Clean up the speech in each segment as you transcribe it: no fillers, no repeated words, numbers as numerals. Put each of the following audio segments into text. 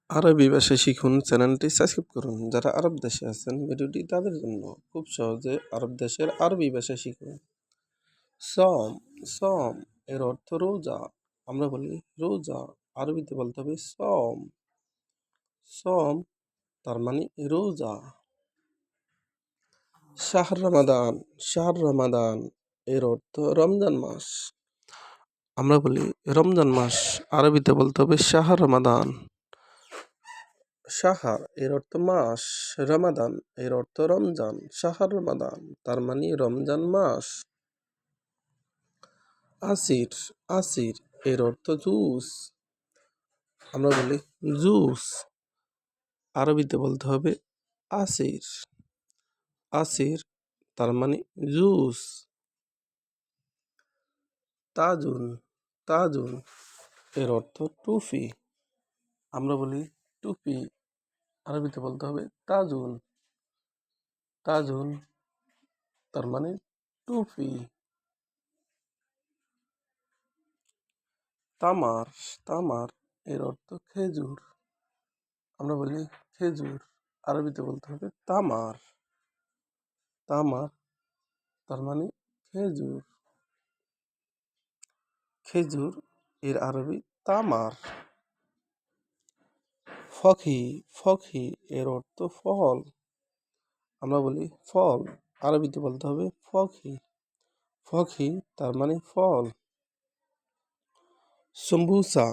আরবি ভাষা শিখুন চ্যানেলটি সাবস্ক্রাইব করুন। যারা আরব দেশে আছেন ভিডিওটি তাদের জন্য। খুব সহজে আরব দেশের আরবি ভাষা শিখুন। সম সম এর অর্থ রোজা। আমরা বলি রোজা, আরবিতে বলতে হবে সম। সম তার মানে রোজা। শাহর রমাদান এর অর্থ রমজান মাস। আমরা বলি রমজান মাস, আরবিতে বলতে হবে শাহর রমাদান। শাহর এর অর্থ মাস, রমাদান এর অর্থ রমজান। শাহর রমাদান তার মানে রমজান মাস। আসির আসির এর অর্থ জুস। আমরা বলি জুস, আরবিতে বলতে হবে আসির। আসির তার মানে জুস। তাজুন তাজুন এর অর্থ টুপি। আমরা বলি টুপি, আরবিতে বলতে হবে তাজুন। তাজুন তার মানে টুপি। তামার তামার এর অর্থ খেজুর। আমরা বলি খেজুর, আরবিতে বলতে হবে তামার। তামার তার মানে খেজুর। খেজুর এর আরবি তামার। ফখি ফখি এর অর্থ ফল। আমরা বলি ফল, আরবিতে বলতে হবে ফখি। ফখি তার মানে ফল। সম্বুসা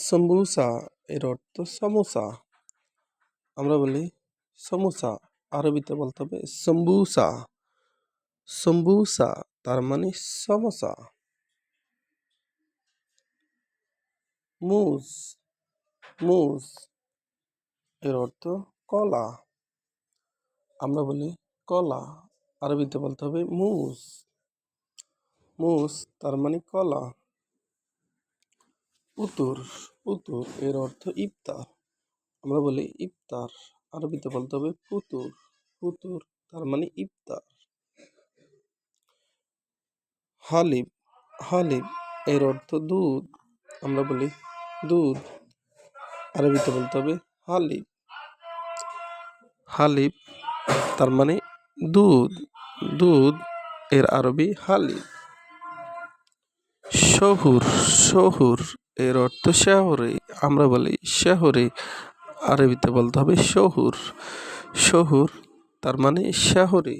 সম্বুসা এর অর্থ সমোসা। আমরা বলি সমোসা, আরবিতে বলতে হবে সম্বুসা। সম্বুসা তার মানে সমোসা। মুজ মুজ এর অর্থ কলা। আমরা বলি কলা, আরবিতে বলতে হবে মুজ। মুজ তার মানে কলা। পুতুর পুতুর এর অর্থ ইফতার। আমরা বলি ইফতার, আরবিতে বলতে হবে পুতুর। পুতুর তার মানে ইফতার। হালিব হালিব এর অর্থ দুধ। আমরা বলি দুধ, আরবিতে বলতে হবে হালিব। হালিব তার মানে দুধ। দুধ এর আরবি হালিব। শহুর শহুর এর অর্থ শহরে। আমরা বলি শহরে, আরবিতে বলতে হবে শহুর। শহুর তার মানে শহরে।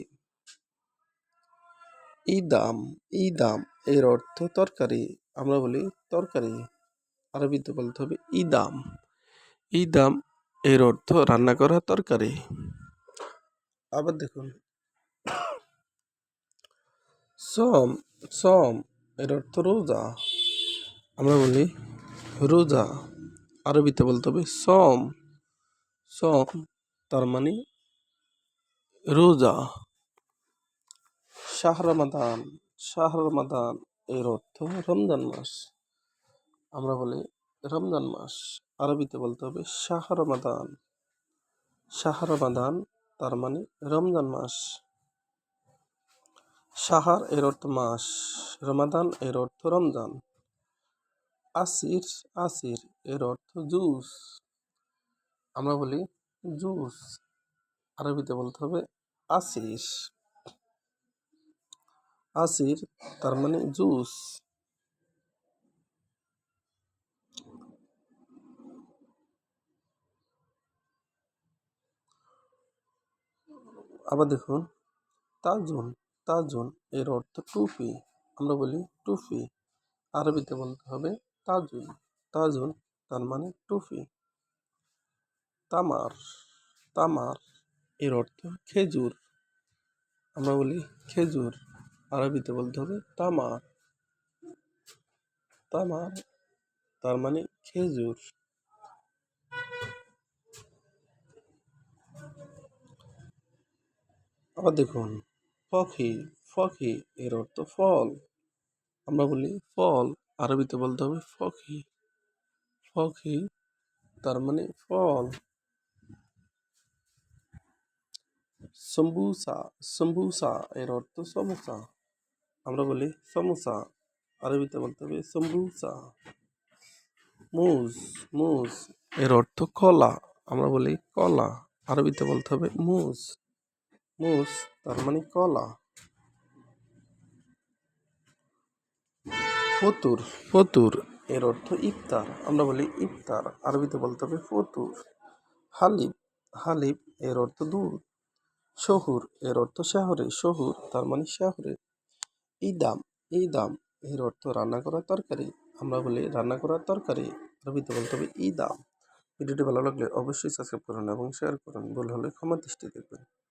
ইদাম ইদাম এর অর্থ তরকারি। আমরা বলি তরকারি, আরবিতে বলতে হবে ইদাম। ইদাম এর অর্থ রান্না করা তরকারি। আবার দেখুন সম সম এর অর্থ রোজা। আমরা বলি রোজা, আরবিতে বলতে হবে সম। সম তার মানে রোজা। শাহ রমাদান এর অর্থ রমজান মাস। আমরা বলি রমজান মাস, আরবিতে বলতে হবে শাহ রমাদান। শাহ রমাদান তার মানে রমজান মাস। শাহর এর অর্থ মাস, রমাদান এর অর্থ রমজান। আসির আসির এর অর্থ জুস। আমরা বলি জুস, আরবিতে বলতে হবে আসির। আসির তার মানে জুস। আবার দেখুন তাজুন তাজুন এর অর্থ টুপি। আমরা বলি টুপি, আরবিতে বলতে হবে তাজুন। তাজুন তার মানে টুপি। তামার তামার এর অর্থ খেজুর। আমরা বলি খেজুর, আরবিতে বলতে হবে তামার। তামার তার মানে খেজুর। আবার দেখুন ফখি ফখি এর অর্থ ফল। আমরা বলি ফল, আরবিতে বলতে হবে ফখি। ফখি তার মানে ফল। সম্বুসা সম্বুসা এর অর্থ সমোসা। আমরা বলি সমোসা, আরবিতে বলতে হবে সম্বুসা। মুজ মুজ এর অর্থ কলা। আমরা বলি কলা, আরবিতে বলতে হবে মুজ। মুজ তার মানে কলা। ফতুর, ফতুর এর অর্থ ইফতার। আমরা বলি ইফতার, আরবিতে বলতে হবে ফতুর। হালিব, হালিব এর অর্থ দুধ। শহুর এর অর্থ শহরে, শহুর তার মানে শহরে। ইদাম, ইদাম এর অর্থ রান্না করা তরকারি। আমরা বলি রান্না করা তরকারি, আরবিতে বলতে হবে ইদাম। ভিডিওটি ভালো লাগলে অবশ্যই সাবস্ক্রাইব করুন এবং শেয়ার করুন। ভুল হলে ক্ষমা দৃষ্টি দেখবেন।